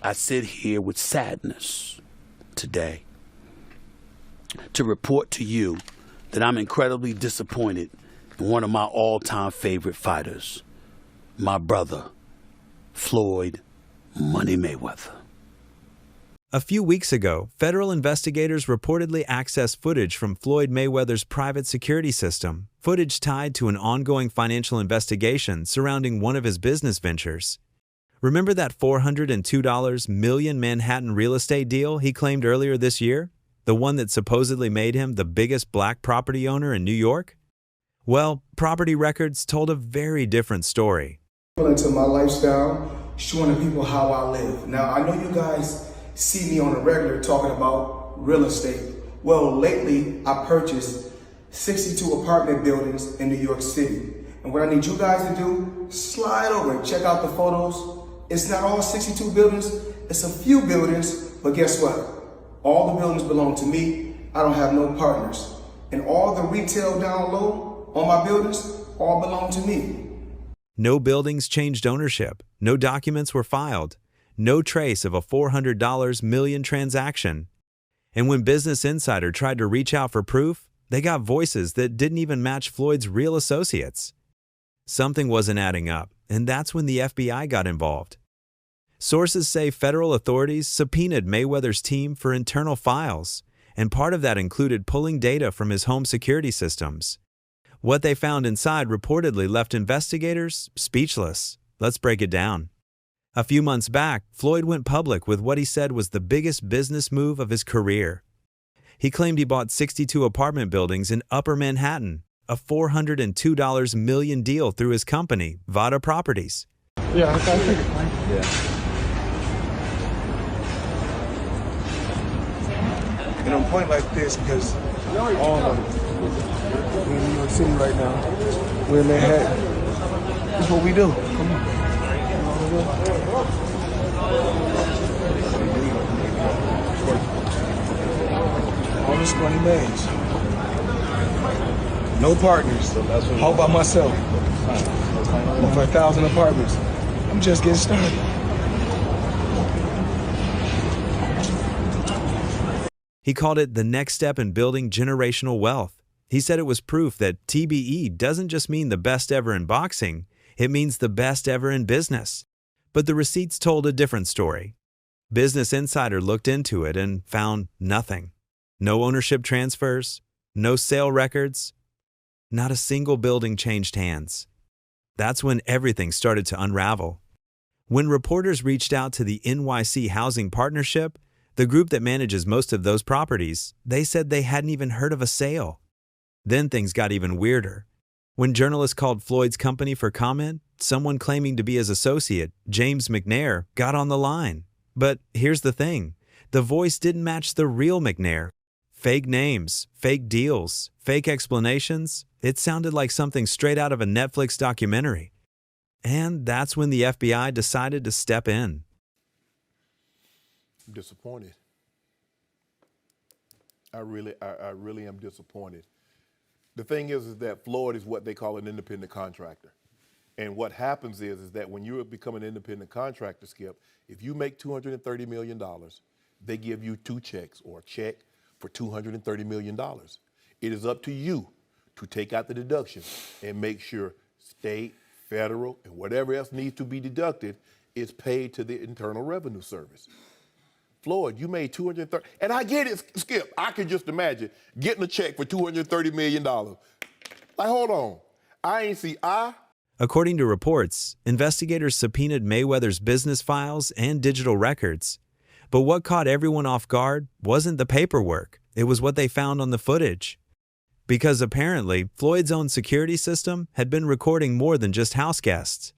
I sit here with sadness today to report to you that I'm incredibly disappointed in one of my all-time favorite fighters, my brother, Floyd Money Mayweather. A few weeks ago, federal investigators reportedly accessed footage from Floyd Mayweather's private security system, footage tied to an ongoing financial investigation surrounding one of his business ventures. Remember that $402 million Manhattan real estate deal he claimed earlier this year? The one that supposedly made him the biggest black property owner in New York? Well, property records told a very different story. Into my lifestyle, showing the people how I live. Now, I know you guys see me on a regular talking about real estate. Well, lately I purchased 62 apartment buildings in New York City. And what I need you guys to do, slide over and check out the photos. It's not all 62 buildings, it's a few buildings, but guess what? All the buildings belong to me. I don't have no partners. And all the retail down low on my buildings all belong to me. No buildings changed ownership. No documents were filed. No trace of a $400 million transaction. And when Business Insider tried to reach out for proof, they got voices that didn't even match Floyd's real associates. Something wasn't adding up, and that's when the FBI got involved. Sources say federal authorities subpoenaed Mayweather's team for internal files, and part of that included pulling data from his home security systems. What they found inside reportedly left investigators speechless. Let's break it down. A few months back, Floyd went public with what he said was the biggest business move of his career. He claimed he bought 62 apartment buildings in Upper Manhattan, a $402 million deal through his company, Vada Properties. Yeah, I figured. Yeah. And I'm pointing like this because all of them, we're in New York City right now. We're in Manhattan. That's what we do. Come on. All this money made. No partners. All by myself. Over 1,000 apartments. I'm just getting started. He called it the next step in building generational wealth. He said it was proof that TBE doesn't just mean the best ever in boxing, it means the best ever in business. But the receipts told a different story. Business Insider looked into it and found nothing. No ownership transfers, no sale records, not a single building changed hands. That's when everything started to unravel. When reporters reached out to the NYC Housing Partnership, the group that manages most of those properties, they said they hadn't even heard of a sale. Then things got even weirder. When journalists called Floyd's company for comment, someone claiming to be his associate, James McNair, got on the line. But here's the thing. The voice didn't match the real McNair. Fake names, fake deals, fake explanations. It sounded like something straight out of a Netflix documentary. And that's when the FBI decided to step in. I'm disappointed. I really am disappointed. The thing is that Floyd is what they call an independent contractor. And what happens is that when you become an independent contractor, Skip, if you make $230 million, they give you two checks or a check for $230 million. It is up to you to take out the deduction and make sure state, federal, and whatever else needs to be deducted is paid to the Internal Revenue Service. Floyd, you made $230, and I get it, Skip. I can just imagine getting a check for $230 million. Like, hold on. According to reports, investigators subpoenaed Mayweather's business files and digital records. But what caught everyone off guard wasn't the paperwork. It was what they found on the footage. Because apparently, Floyd's own security system had been recording more than just house guests.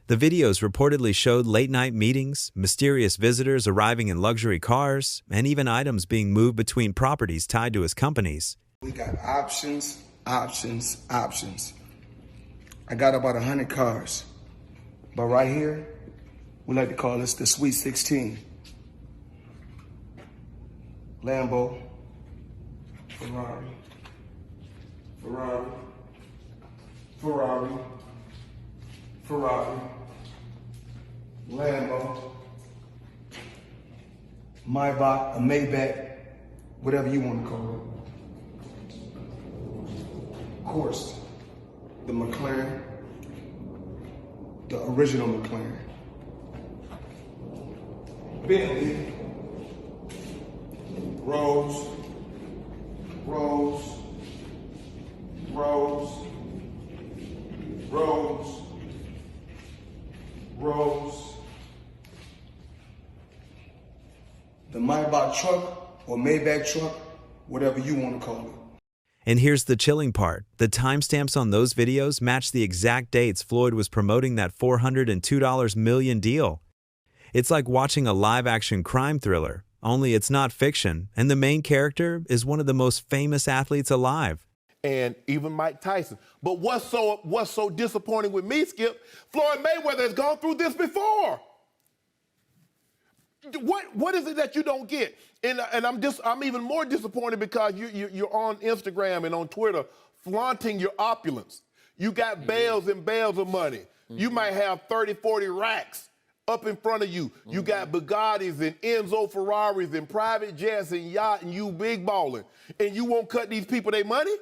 The videos reportedly showed late-night meetings, mysterious visitors arriving in luxury cars, and even items being moved between properties tied to his companies. We got options, options, options. I got about 100 cars. But right here, we like to call this the Sweet 16. Lambo, Ferrari, Ferrari, Ferrari, Ferrari, Lambo, Maybach, a Maybach, whatever you want to call it. Of course, the McLaren, the original McLaren. Bentley, Rose, Rose, Rose, Rose, Rose. The Maybach truck or Maybach truck, whatever you want to call it. And here's the chilling part. The timestamps on those videos match the exact dates Floyd was promoting that $402 million deal. It's like watching a live-action crime thriller, only it's not fiction, and the main character is one of the most famous athletes alive. And even Mike Tyson. But what's so disappointing with me, Skip, Floyd Mayweather has gone through this before. What is it that you don't get? And I'm even more disappointed because you're on Instagram and on Twitter flaunting your opulence. You got bales and bales of money. You might have 30, 40 racks up in front of you. You got Bugattis and Enzo Ferraris and private jets and yacht and you big balling. And you won't cut these people their money?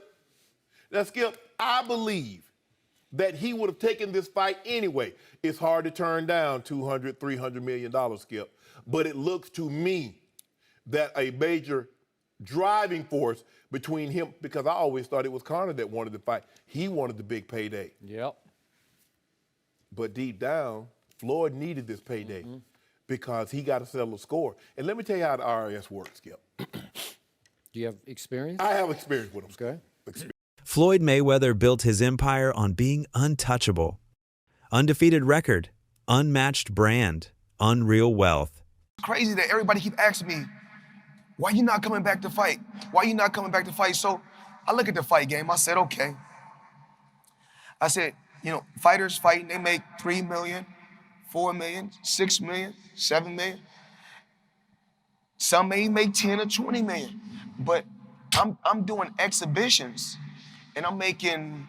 Now, Skip, I believe that he would have taken this fight anyway. It's hard to turn down $200, $300 million, Skip. But it looks to me that a major driving force between him, because I always thought it was Conor that wanted the fight. He wanted the big payday. Yep. But deep down, Floyd needed this payday because he got to settle a score. And let me tell you how the IRS works, Skip. Do you have experience? I have experience with him. Okay. Floyd Mayweather built his empire on being untouchable. Undefeated record, unmatched brand, unreal wealth. It's crazy that everybody keep asking me, why you not coming back to fight? Why you not coming back to fight? So I look at the fight game. I said, okay. I said, you know, fighters fighting, they make 3 million, 4 million, 6 million, 7 million. Some may make 10 or 20 million. But I'm doing exhibitions and I'm making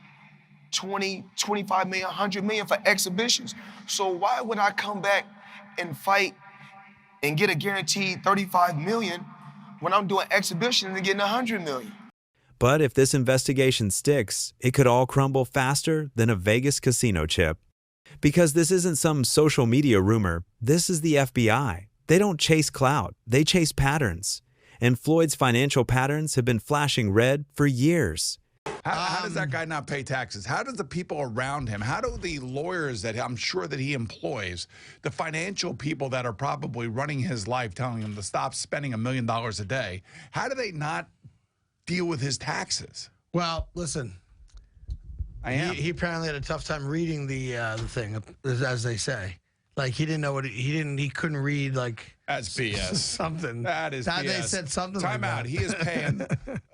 20, 25 million, 100 million for exhibitions. So why would I come back and fight and get a guaranteed 35 million when I'm doing exhibitions and getting 100 million? But if this investigation sticks, it could all crumble faster than a Vegas casino chip. Because this isn't some social media rumor, this is the FBI. They don't chase clout, they chase patterns. And Floyd's financial patterns have been flashing red for years. How does that guy not pay taxes? How does the people around him, how do the lawyers that I'm sure that he employs, the financial people that are probably running his life telling him to stop spending $1 million a day, how do they not deal with his taxes? Well, listen, he apparently had a tough time reading the thing, as they say. Like he didn't know what he couldn't read like that's BS. Something. That is BS. They said something Time like out. that. He is paying.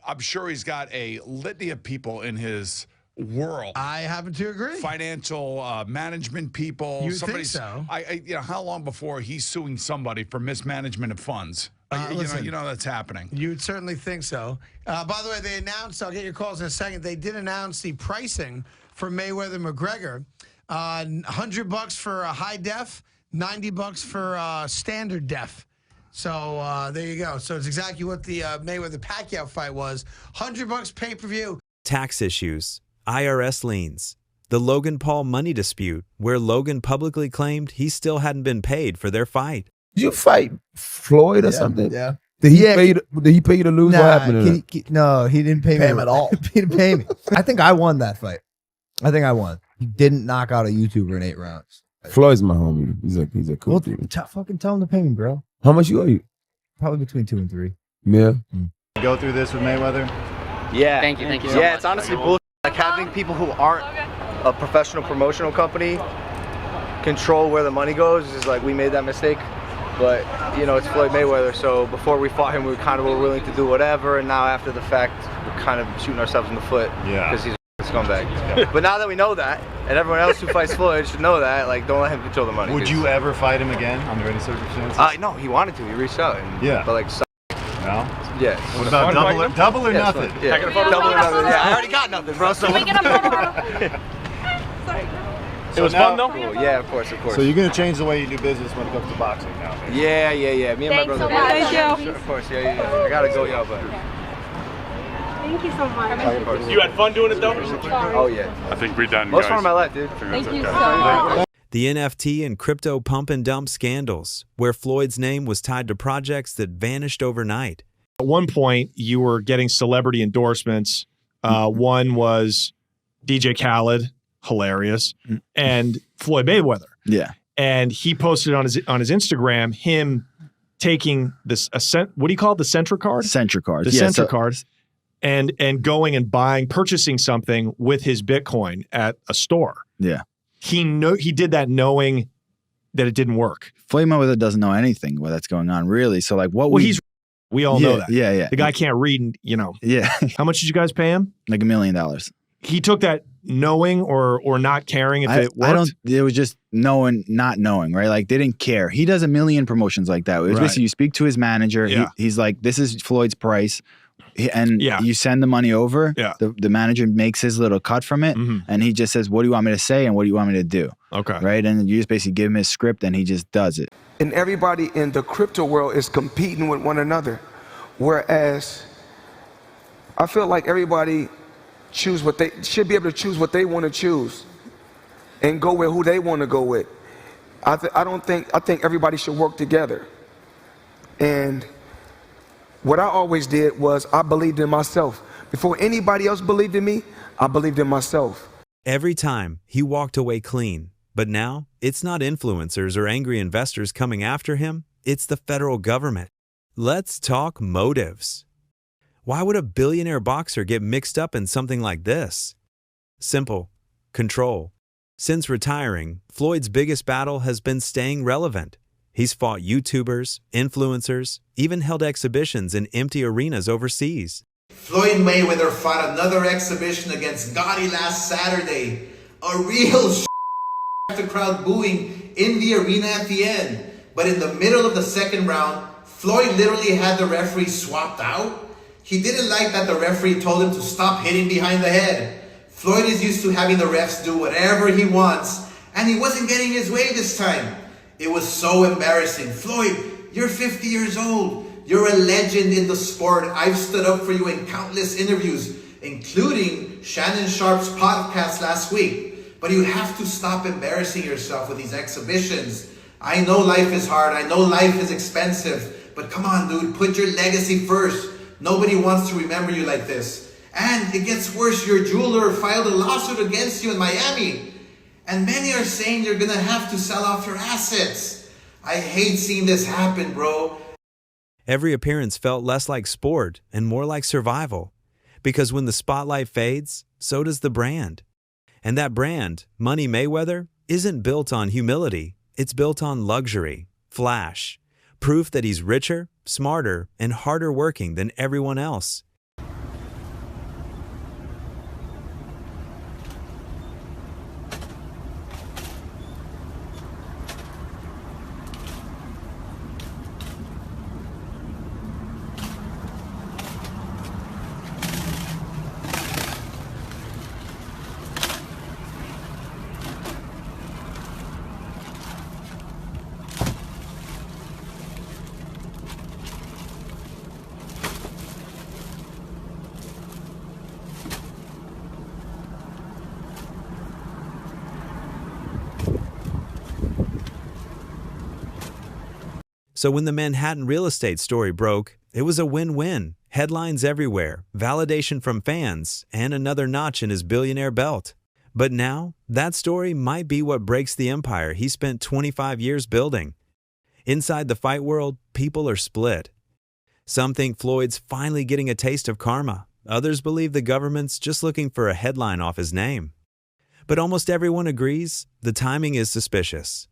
I'm sure he's got a litany of people in his world. I happen to agree. Financial management people. You think so? You know, how long before he's suing somebody for mismanagement of funds? Listen, you know that's happening. You'd certainly think so. By the way, they announced, I'll get your calls in a second, they did announce the pricing for Mayweather-McGregor. $100 for high def, $90 for standard def. So there you go. So it's exactly what the Mayweather-Pacquiao fight was. $100 pay-per-view. Tax issues, IRS liens, the Logan Paul money dispute, where Logan publicly claimed he still hadn't been paid for their fight. Did you fight Floyd or something? Yeah. Did he pay you to lose? Nah, what happened to that? no, he didn't pay Pay him at all. He didn't pay me. I think I won that fight. I think I won. He didn't knock out a YouTuber in 8 rounds. Floyd's my homie. He's a cool Well, dude. fucking tell him to pay me, bro. How much you owe you? Probably between 2 and 3. Yeah. Go through this with Mayweather? Yeah. Thank you so much. Yeah, it's honestly bullshit. Like having people who aren't a professional promotional company control where the money goes is like, we made that mistake. But, you know, it's Floyd Mayweather, so before we fought him, we kind of were willing to do whatever, and now after the fact, we're kind of shooting ourselves in the foot. Yeah. Because he's a scumbag. Yeah. But now that we know that, and everyone else who fights Floyd should know that, like, don't let him control the money. Would you ever fight him again under any circumstances? No, he wanted to. He reached out. And, yeah. But, like, no? Yeah. What about double or nothing? Yeah. Double or nothing. Yeah, I already got nothing, bro. So. So It was fun though? Cool. Yeah, of course, of course. So you're going to change the way you do business when it comes to boxing now? Yeah. Me and my brother. Thank you. Sure, of course, yeah. I gotta go, y'all, but. Thank you so much. You had fun doing it though? Oh yeah. I think we're done, Most guys. fun of my life, dude. Thank you so much. The NFT and crypto pump and dump scandals, where Floyd's name was tied to projects that vanished overnight. At one point, you were getting celebrity endorsements. One was DJ Khaled, hilarious, and Floyd Mayweather. Yeah. And he posted on his Instagram him taking this what do you call it? The Centra card? Centra card. The Centra cards. And going and purchasing something with his Bitcoin at a store. Yeah. He did that knowing that it didn't work. Floyd Mayweather doesn't know anything that's going on, really. So like what we all know that. Yeah. The guy can't read, Yeah. How much did you guys pay him? Like $1 million. He took that knowing or not caring if it worked? It was just knowing, not knowing, right? Like they didn't care. He does a million promotions like that. It was basically you speak to his manager. Yeah. He's like, this is Floyd's price. And you send the money over. Yeah. The manager makes his little cut from it. And he just says, what do you want me to say? And what do you want me to do? Okay. Right. And you just basically give him his script and he just does it. And everybody in the crypto world is competing with one another. Whereas I feel like everybody should be able to choose what they want to choose and go with who they want to go with. I think everybody should work together. And what I always did was I believed in myself. Before anybody else believed in me, I believed in myself. Every time he walked away clean. But now it's not influencers or angry investors coming after him. It's the federal government. Let's talk motives. Why would a billionaire boxer get mixed up in something like this? Simple. Control. Since retiring, Floyd's biggest battle has been staying relevant. He's fought YouTubers, influencers, even held exhibitions in empty arenas overseas. Floyd Mayweather fought another exhibition against Gotti last Saturday. A real the crowd booing in the arena at the end. But in the middle of the second round, Floyd literally had the referee swapped out. He didn't like that the referee told him to stop hitting behind the head. Floyd is used to having the refs do whatever he wants, and he wasn't getting his way this time. It was so embarrassing. Floyd, you're 50 years old. You're a legend in the sport. I've stood up for you in countless interviews, including Shannon Sharp's podcast last week. But you have to stop embarrassing yourself with these exhibitions. I know life is hard. I know life is expensive. But come on, dude, put your legacy first. Nobody wants to remember you like this. And it gets worse. Your jeweler filed a lawsuit against you in Miami. And many are saying you're going to have to sell off your assets. I hate seeing this happen, bro. Every appearance felt less like sport and more like survival. Because when the spotlight fades, so does the brand. And that brand, Money Mayweather, isn't built on humility. It's built on luxury, flash, proof that he's richer, smarter, and harder working than everyone else. So when the Manhattan real estate story broke, it was a win-win. Headlines everywhere, validation from fans, and another notch in his billionaire belt. But now, that story might be what breaks the empire he spent 25 years building. Inside the fight world, people are split. Some think Floyd's finally getting a taste of karma. Others believe the government's just looking for a headline off his name. But almost everyone agrees the timing is suspicious.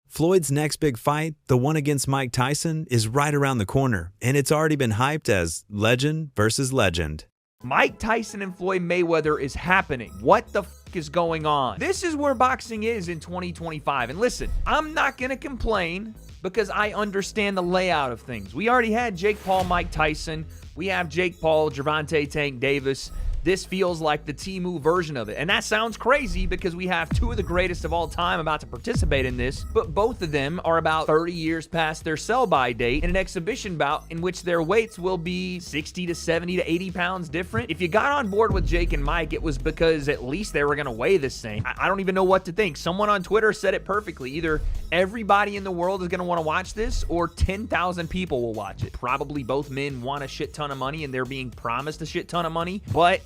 Floyd's next big fight, the one against Mike Tyson, is right around the corner, and it's already been hyped as legend versus legend. Mike Tyson and Floyd Mayweather is happening. What the f is going on? This is where boxing is in 2025. And listen, I'm not going to complain because I understand the layout of things. We already had Jake Paul, Mike Tyson. We have Jake Paul, Gervonta Tank Davis. This feels like the Temu version of it. And that sounds crazy because we have two of the greatest of all time about to participate in this, but both of them are about 30 years past their sell-by date in an exhibition bout in which their weights will be 60 to 70 to 80 pounds different. If you got on board with Jake and Mike, it was because at least they were going to weigh the same. I don't even know what to think. Someone on Twitter said it perfectly. Either everybody in the world is going to want to watch this or 10,000 people will watch it. Probably both men want a shit ton of money and they're being promised a shit ton of money, but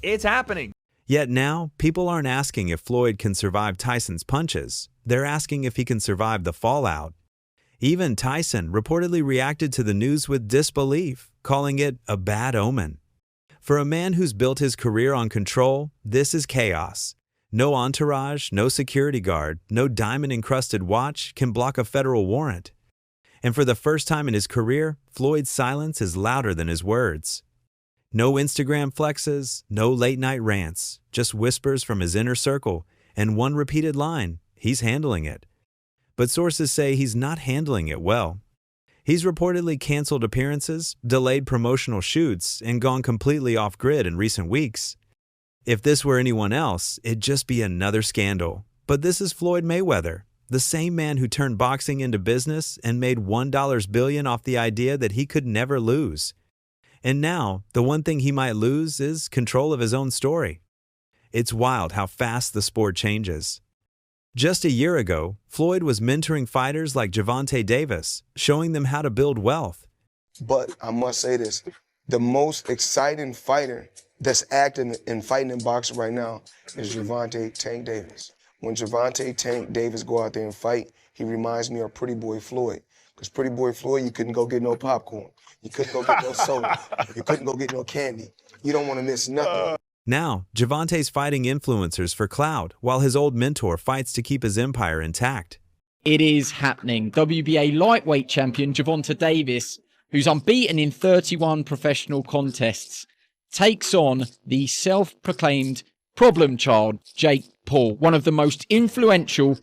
it's happening. Yet now, people aren't asking if Floyd can survive Tyson's punches. They're asking if he can survive the fallout. Even Tyson reportedly reacted to the news with disbelief, calling it a bad omen. For a man who's built his career on control, this is chaos. No entourage, no security guard, no diamond-encrusted watch can block a federal warrant. And for the first time in his career, Floyd's silence is louder than his words. No Instagram flexes, no late-night rants, just whispers from his inner circle, and one repeated line, he's handling it. But sources say he's not handling it well. He's reportedly canceled appearances, delayed promotional shoots, and gone completely off-grid in recent weeks. If this were anyone else, it'd just be another scandal. But this is Floyd Mayweather, the same man who turned boxing into business and made $1 billion off the idea that he could never lose. And now, the one thing he might lose is control of his own story. It's wild how fast the sport changes. Just a year ago, Floyd was mentoring fighters like Gervonta Davis, showing them how to build wealth. But I must say this, the most exciting fighter that's acting and fighting in boxing right now is Gervonta Tank Davis. When Gervonta Tank Davis go out there and fight, he reminds me of Pretty Boy Floyd. Because Pretty Boy Floyd, you couldn't go get no popcorn. You couldn't go get no soda. You couldn't go get no candy. You don't want to miss nothing. Now, Gervonta's fighting influencers for clout, while his old mentor fights to keep his empire intact. It is happening. WBA lightweight champion Gervonta Davis, who's unbeaten in 31 professional contests, takes on the self-proclaimed problem child, Jake Paul, one of the most influential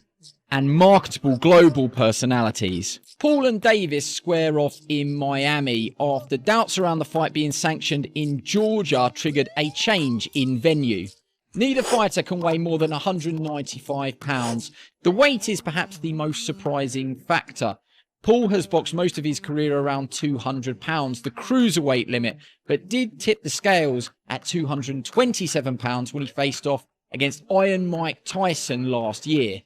and marketable global personalities. Paul and Davis square off in Miami after doubts around the fight being sanctioned in Georgia triggered a change in venue. Neither fighter can weigh more than 195 pounds. The weight is perhaps the most surprising factor. Paul has boxed most of his career around 200 pounds, the cruiserweight limit, but did tip the scales at 227 pounds when he faced off against Iron Mike Tyson last year.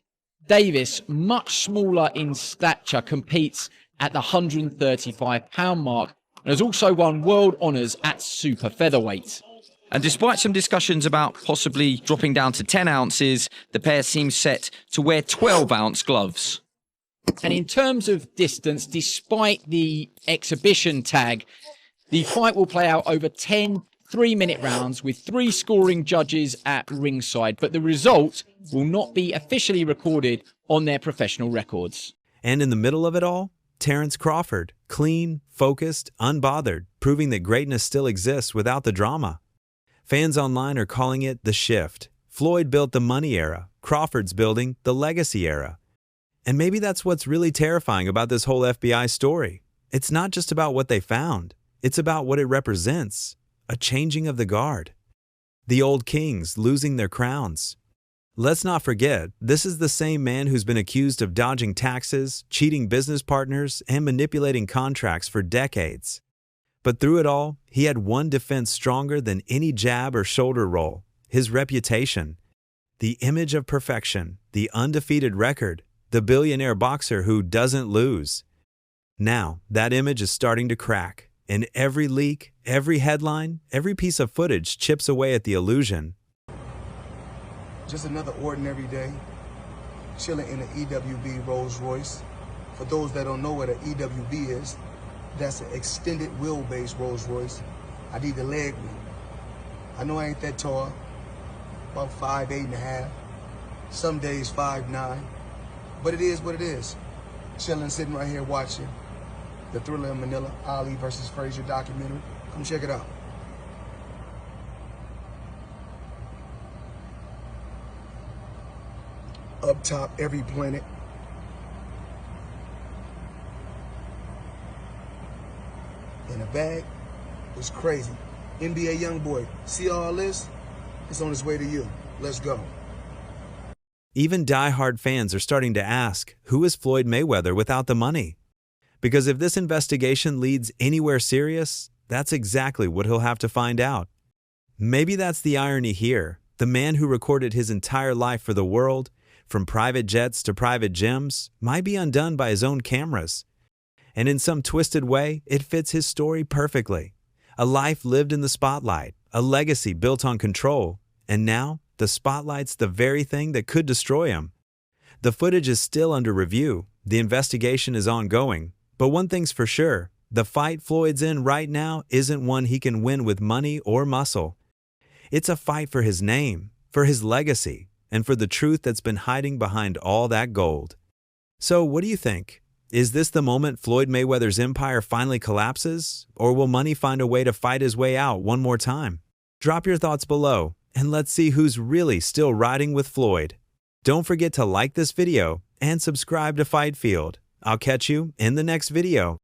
Davis, much smaller in stature, competes at the 135 pound mark and has also won world honours at super featherweight. And despite some discussions about possibly dropping down to 10 ounces, the pair seem set to wear 12-ounce gloves. And in terms of distance, despite the exhibition tag, the fight will play out over 10 3-minute rounds with 3 scoring judges at ringside, but the result will not be officially recorded on their professional records. And in the middle of it all, Terrence Crawford, clean, focused, unbothered, proving that greatness still exists without the drama. Fans online are calling it the shift. Floyd built the money era, Crawford's building the legacy era. And maybe that's what's really terrifying about this whole FBI story. It's not just about what they found, it's about what it represents. A changing of the guard. The old kings losing their crowns. Let's not forget, this is the same man who's been accused of dodging taxes, cheating business partners, and manipulating contracts for decades. But through it all, he had one defense stronger than any jab or shoulder roll: his reputation. The image of perfection, the undefeated record, the billionaire boxer who doesn't lose. Now, that image is starting to crack. And every leak, every headline, every piece of footage chips away at the illusion. Just another ordinary day, chilling in an EWB Rolls Royce. For those that don't know what an EWB is, that's an extended wheelbase Rolls Royce. I need the leg room. I know I ain't that tall, about 5'8.5", some days 5'9", but it is what it is. Chilling, sitting right here watching the Thriller in Manila, Ali versus Frazier documentary. Come check it out. up top, every planet. In the bag, it's crazy. NBA YoungBoy, see all this? It's on its way to you. Let's go. Even die-hard fans are starting to ask, who is Floyd Mayweather without the money? Because if this investigation leads anywhere serious, that's exactly what he'll have to find out. Maybe that's the irony here. The man who recorded his entire life for the world, from private jets to private gyms, might be undone by his own cameras. And in some twisted way, it fits his story perfectly. A life lived in the spotlight, a legacy built on control, and now the spotlight's the very thing that could destroy him. The footage is still under review, the investigation is ongoing, but one thing's for sure, the fight Floyd's in right now isn't one he can win with money or muscle. It's a fight for his name, for his legacy, and for the truth that's been hiding behind all that gold. So what do you think? Is this the moment Floyd Mayweather's empire finally collapses, or will money find a way to fight his way out one more time? Drop your thoughts below, and let's see who's really still riding with Floyd. Don't forget to like this video and subscribe to Fight Field. I'll catch you in the next video.